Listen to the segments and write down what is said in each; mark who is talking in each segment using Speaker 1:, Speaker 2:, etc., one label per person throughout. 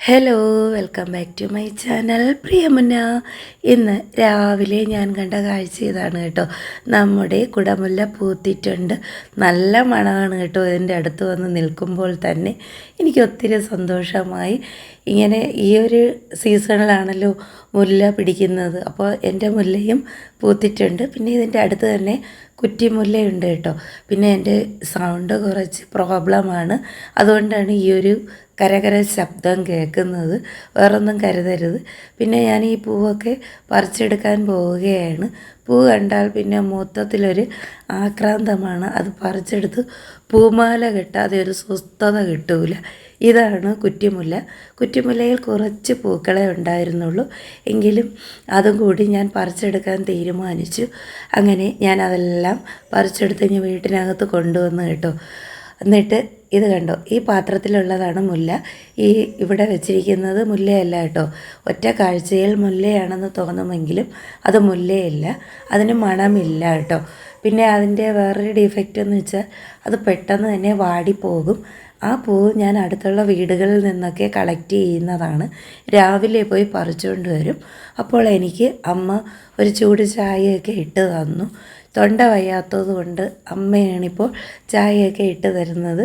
Speaker 1: Hello, welcome back to my channel പ്രിയമുന്ന. ഇന്ന് രാവിലെ ഞാൻ കണ്ട കാഴ്ച ഇതാണ് കേട്ടോ. നമ്മുടെ കുടമുല്ല പൂത്തിട്ടുണ്ട്. നല്ല മണമാണ് കേട്ടോ. ഇതിൻ്റെ അടുത്ത് വന്ന് നിൽക്കുമ്പോൾ തന്നെ എനിക്ക് ഒത്തിരി സന്തോഷമായി. ഇങ്ങനെ ഈ ഒരു സീസണിലാണല്ലോ മുല്ല പിടിക്കുന്നത്. അപ്പോൾ എൻ്റെ മുല്ലയും പൂത്തിട്ടുണ്ട്. പിന്നെ ഇതിൻ്റെ അടുത്ത് തന്നെ കുറ്റിമുല്ലയുണ്ട് കേട്ടോ. പിന്നെ എൻ്റെ സൗണ്ട് കുറച്ച് പ്രോബ്ലമാണ്, അതുകൊണ്ടാണ് ഈ ഒരു കരകര ശബ്ദം കേൾക്കുന്നത്. വേറൊന്നും കരുതരുത്. പിന്നെ ഞാൻ ഈ പൂവൊക്കെ പറിച്ചെടുക്കാൻ പോവുകയാണ്. പൂ കണ്ടാൽ പിന്നെ മൊത്തത്തിലൊരു ആക്രാന്തമാണ്. അത് പറിച്ചെടുത്ത് പൂമാല കെട്ടാതെ ഒരു സ്വസ്ഥത കിട്ടൂല. ഇതാണ് കുറ്റിമുല്ല. കുറ്റിമുല്ലയിൽ കുറച്ച് പൂക്കളെ ഉണ്ടായിരുന്നുള്ളൂ, എങ്കിലും അതും കൂടി ഞാൻ പറിച്ചെടുക്കാൻ തീരുമാനിച്ചു. അങ്ങനെ ഞാൻ അതെല്ലാം പറിച്ചെടുത്ത് ഞാൻ വീട്ടിനകത്ത് കൊണ്ടുവന്ന് കേട്ടോ. എന്നിട്ട് ഇത് കണ്ടോ, ഈ പാത്രത്തിലുള്ളതാണ് മുല്ല. ഇവിടെ വെച്ചിരിക്കുന്നത് മുല്ലയല്ല കേട്ടോ. ഒറ്റ കാഴ്ചയിൽ മുല്ലയാണെന്ന് തോന്നുമെങ്കിലും അത് മുല്ലയല്ല, അതിന് മണമില്ല കേട്ടോ. പിന്നെ അതിൻ്റെ വേറൊരു ഡിഫക്റ്റ് എന്ന് വെച്ചാൽ അത് പെട്ടെന്ന് തന്നെ വാടിപ്പോകും. ആ പൂവ് ഞാൻ അടുത്തുള്ള വീടുകളിൽ നിന്നൊക്കെ കളക്ട് ചെയ്യുന്നതാണ്. രാവിലെ പോയി പറിച്ചുകൊണ്ട് വരും. അപ്പോൾ എനിക്ക് അമ്മ ഒരു ചൂട് ചായയൊക്കെ ഇട്ട് തന്നു. തൊണ്ട വയ്യാത്തത് കൊണ്ട് അമ്മയാണിപ്പോൾ ചായയൊക്കെ ഇട്ട് തരുന്നത്.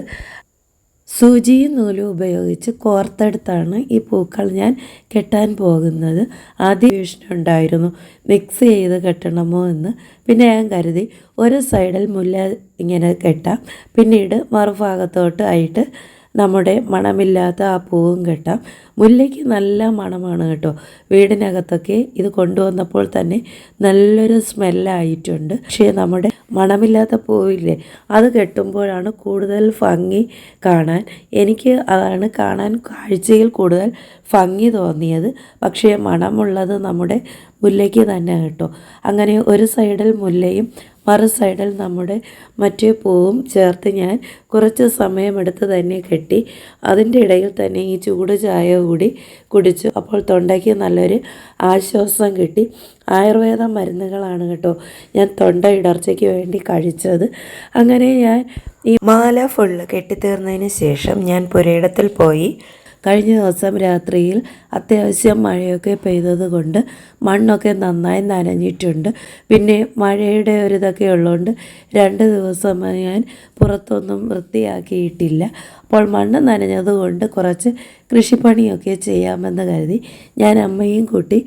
Speaker 1: സൂചിയും നൂലും ഉപയോഗിച്ച് കോർത്തെടുത്താണ് ഈ പൂക്കൾ ഞാൻ കെട്ടാൻ പോകുന്നത്. ആദ്യം ഉണ്ടായിരുന്നു മിക്സ് ചെയ്ത് കെട്ടണമോ എന്ന്. പിന്നെ ഞാൻ കരുതി ഒരു സൈഡിൽ മുല്ല ഇങ്ങനെ കെട്ടാം, പിന്നീട് മറുഭാഗത്തോട്ട് ആയിട്ട് നമ്മുടെ മണമില്ലാത്ത ആ പൂവും കെട്ടാം. മുല്ലയ്ക്ക് നല്ല മണമാണ് കേട്ടോ. വീടിനകത്തൊക്കെ ഇത് കൊണ്ടുവന്നപ്പോൾ തന്നെ നല്ലൊരു സ്മെല്ലായിട്ടുണ്ട്. പക്ഷേ നമ്മുടെ മണമില്ലാത്ത പൂവില്ലേ, അത് കെട്ടുമ്പോഴാണ് കൂടുതൽ ഭംഗി കാണാൻ. എനിക്ക് അതാണ് കാണാൻ കാഴ്ചയിൽ കൂടുതൽ ഭംഗി തോന്നിയത്. പക്ഷേ മണമുള്ളത് നമ്മുടെ മുല്ലയ്ക്ക് തന്നെ കേട്ടോ. അങ്ങനെ ഒരു സൈഡിൽ മുല്ലയും മറു സൈഡിൽ നമ്മുടെ മറ്റേ പൂവും ചേർത്ത് ഞാൻ കുറച്ച് സമയമെടുത്ത് തന്നെ കെട്ടി. അതിൻ്റെ ഇടയിൽ തന്നെ ഈ ചൂട് ചായ കൂടി കുടിച്ചു. അപ്പോൾ തൊണ്ടയ്ക്ക് നല്ലൊരു ആശ്വാസം കിട്ടി. ആയുർവേദ മരുന്നുകളാണ് കേട്ടോ ഞാൻ തൊണ്ട ഇടർച്ചയ്ക്ക് വേണ്ടി കഴിച്ചത്. അങ്ങനെ ഞാൻ ഈ മാല ഫുള്ള് കെട്ടിത്തീർന്നതിന് ശേഷം ഞാൻ പുരയിടത്തിൽ പോയി. കഴിഞ്ഞ ദിവസം രാത്രിയിൽ അത്യാവശ്യം മഴയൊക്കെ പെയ്തത് കൊണ്ട് മണ്ണൊക്കെ നന്നായി നനഞ്ഞിട്ടുണ്ട്. പിന്നെ മഴയുടെ ഒരിതൊക്കെ ഉള്ളതുകൊണ്ട് 2 ദിവസം ഞാൻ പുറത്തൊന്നും വൃത്തിയാക്കിയിട്ടില്ല. അപ്പോൾ മണ്ണ് നനഞ്ഞതുകൊണ്ട് കുറച്ച് കൃഷിപ്പണിയൊക്കെ ചെയ്യാമെന്ന് കരുതി ഞാൻ അമ്മയും കൂട്ടി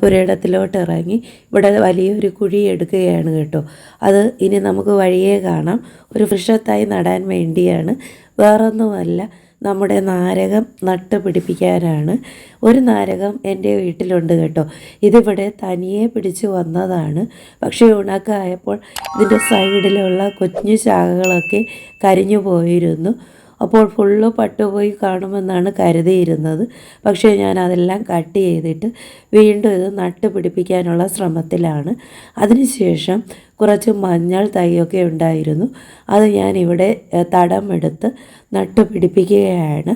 Speaker 1: പുരയിടത്തിലോട്ട് ഇറങ്ങി. ഇവിടെ വലിയൊരു കുഴി എടുക്കുകയാണ് കേട്ടോ. അത് ഇനി നമുക്ക് വഴിയേ കാണാം. ഒരു വൃക്ഷത്തായി നടാൻ വേണ്ടിയാണ്, വേറൊന്നുമല്ല. നമ്മുടെ നാരകം നട്ട് പിടിപ്പിക്കാനാണ്. ഒരു നാരകം എൻ്റെ വീട്ടിലുണ്ട് കേട്ടോ. ഇതിവിടെ തനിയെ പിടിച്ച് വന്നതാണ്. പക്ഷേ ഉണക്കായപ്പോൾ ഇതിൻ്റെ സൈഡിലുള്ള കുഞ്ഞു ശാഖകളൊക്കെ കരിഞ്ഞു പോയിരുന്നു. അപ്പോൾ ഫുള്ള് പട്ടുപോയി കാണുമെന്നാണ് കരുതിയിരുന്നത്. പക്ഷേ ഞാൻ അതെല്ലാം കട്ട് ചെയ്തിട്ട് വീണ്ടും ഇത് നട്ട് പിടിപ്പിക്കാനുള്ള ശ്രമത്തിലാണ്. അതിനുശേഷം കുറച്ച് മഞ്ഞൾ തൈയൊക്കെ ഉണ്ടായിരുന്നു. അത് ഞാനിവിടെ തടം എടുത്ത് നട്ട് പിടിപ്പിക്കുകയാണ്.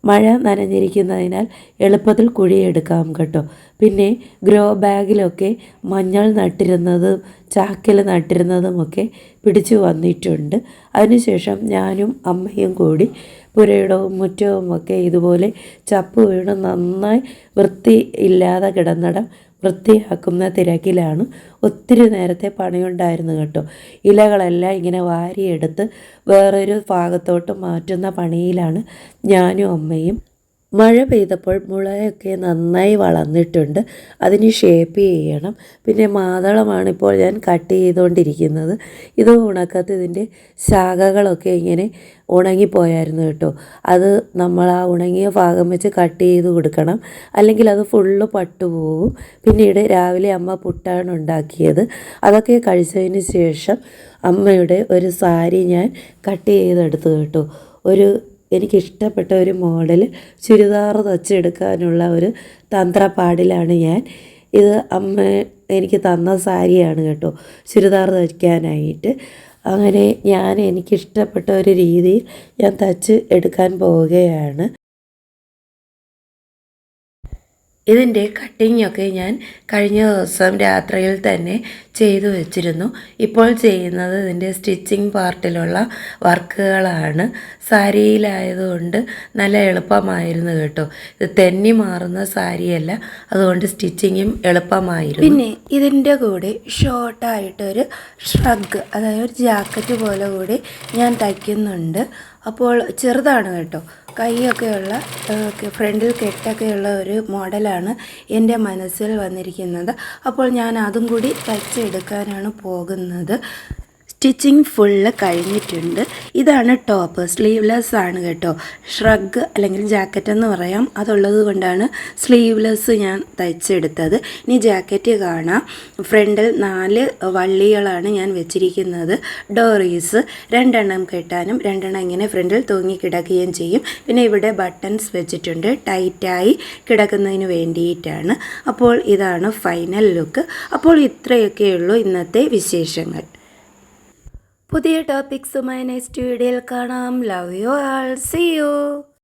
Speaker 1: മഴ നനഞ്ഞിരിക്കുന്നതിനാൽ എളുപ്പത്തിൽ കുഴിയെടുക്കാം കേട്ടോ. പിന്നെ ഗ്രോ ബാഗിലൊക്കെ മഞ്ഞൾ നട്ടിരുന്നതും ചാക്കിൽ നട്ടിരുന്നതുമൊക്കെ പിടിച്ചു വന്നിട്ടുണ്ട്. അതിനുശേഷം ഞാനും അമ്മയും കൂടി പുരയിടവും മുറ്റവും ഒക്കെ ഇതുപോലെ ചപ്പ് വീണ് നന്നായി വൃത്തി ഇല്ലാതെ കിടന്നിടം വൃത്തിയാക്കുന്ന തിരക്കിലാണ്. ഒത്തിരി നേരത്തെ പണിയുണ്ടായിരുന്നു കേട്ടോ. ഇലകളെല്ലാം ഇങ്ങനെ വാരിയെടുത്ത് വേറൊരു ഭാഗത്തോട്ട് മാറ്റുന്ന പണിയിലാണ് ഞാനും അമ്മയും. മഴ പെയ്തപ്പോൾ മുളയൊക്കെ നന്നായി വളർന്നിട്ടുണ്ട്. അതിന് ഷേപ്പ് ചെയ്യണം. പിന്നെ മാതളമാണിപ്പോൾ ഞാൻ കട്ട് ചെയ്തുകൊണ്ടിരിക്കുന്നത്. ഇത് ഉണക്കത്ത് ഇതിൻ്റെ ശാഖകളൊക്കെ ഇങ്ങനെ ഉണങ്ങിപ്പോയായിരുന്നു കേട്ടോ. അത് നമ്മൾ ആ ഉണങ്ങിയ ഭാഗം വെച്ച് കട്ട് ചെയ്ത് കൊടുക്കണം, അല്ലെങ്കിൽ അത് ഫുള്ള് പട്ടുപോകും. പിന്നീട് രാവിലെ അമ്മ പുട്ടാണ് ഉണ്ടാക്കിയത്. അതൊക്കെ കഴിച്ചതിന് ശേഷം അമ്മയുടെ ഒരു സാരി ഞാൻ കട്ട് ചെയ്തെടുത്തു കേട്ടോ. എനിക്കിഷ്ടപ്പെട്ട ഒരു മോഡൽ ചുരിദാർ തച്ചെടുക്കാനുള്ള ഒരു തന്ത്രപ്പാടിലാണ് ഞാൻ. ഇത് അമ്മ എനിക്ക് തന്ന സാരിയാണ് കേട്ടോ, ചുരിദാർ തയ്ക്കാനായിട്ട്. അങ്ങനെ എനിക്കിഷ്ടപ്പെട്ട ഒരു രീതിയിൽ ഞാൻ തച്ച് എടുക്കാൻ പോവുകയാണ്. ഇതിൻ്റെ കട്ടിങ്ങൊക്കെ ഞാൻ കഴിഞ്ഞ ദിവസം രാത്രിയിൽ തന്നെ ചെയ്തു വെച്ചിരുന്നു. ഇപ്പോൾ ചെയ്യുന്നത് ഇതിൻ്റെ സ്റ്റിച്ചിങ് പാർട്ടിലുള്ള വർക്കുകളാണ്. സാരിയിലായതുകൊണ്ട് നല്ല എളുപ്പമായിരുന്നു കേട്ടോ. ഇത് തെന്നി മാറുന്ന സാരിയല്ല, അതുകൊണ്ട് സ്റ്റിച്ചിങ്ങും എളുപ്പമായിരുന്നു. പിന്നെ ഇതിൻ്റെ കൂടെ ഷോർട്ടായിട്ടൊരു ഷ്രഗ്, അതായത് ഒരു ജാക്കറ്റ് പോലെ കൂടി ഞാൻ തയ്ക്കുന്നുണ്ട്. അപ്പോൾ ചെറുതാണ് കേട്ടോ, കൈയൊക്കെയുള്ള ഫ്രണ്ടിൽ കെട്ടൊക്കെയുള്ള ഒരു മോഡലാണ് എൻ്റെ മനസ്സിൽ വന്നിരിക്കുന്നത്. അപ്പോൾ ഞാൻ അതും കൂടി തയ്ച്ചെടുക്കാനാണ് പോകുന്നത്. സ്റ്റിച്ചിങ് ഫുള്ള് കഴിഞ്ഞിട്ടുണ്ട്. ഇതാണ് ടോപ്പ്, സ്ലീവ്ലെസ് ആണ് കേട്ടോ. ഷ്രഗ് അല്ലെങ്കിൽ ജാക്കറ്റ് എന്ന് പറയാം, അതുള്ളത് കൊണ്ടാണ് സ്ലീവ്ലെസ് ഞാൻ തയ്ച്ചെടുത്തത്. ഇനി ജാക്കറ്റ് കാണാം. ഫ്രണ്ടിൽ 4 വള്ളികളാണ് ഞാൻ വെച്ചിരിക്കുന്നത്. ഡോറീസ് 2 കെട്ടാനും 2 ഇങ്ങനെ ഫ്രണ്ടിൽ തൂങ്ങി കിടക്കുകയും ചെയ്യും. പിന്നെ ഇവിടെ ബട്ടൺസ് വെച്ചിട്ടുണ്ട്, ടൈറ്റായി കിടക്കുന്നതിന് വേണ്ടിയിട്ടാണ്. അപ്പോൾ ഇതാണ് ഫൈനൽ ലുക്ക്. അപ്പോൾ ഇത്രയൊക്കെയുള്ളൂ ഇന്നത്തെ വിശേഷങ്ങൾ. പുതിയ ടോപ്പിക്സുമായി നെക്സ്റ്റ് വീഡിയോയിൽ കാണാം. Love you all, see U.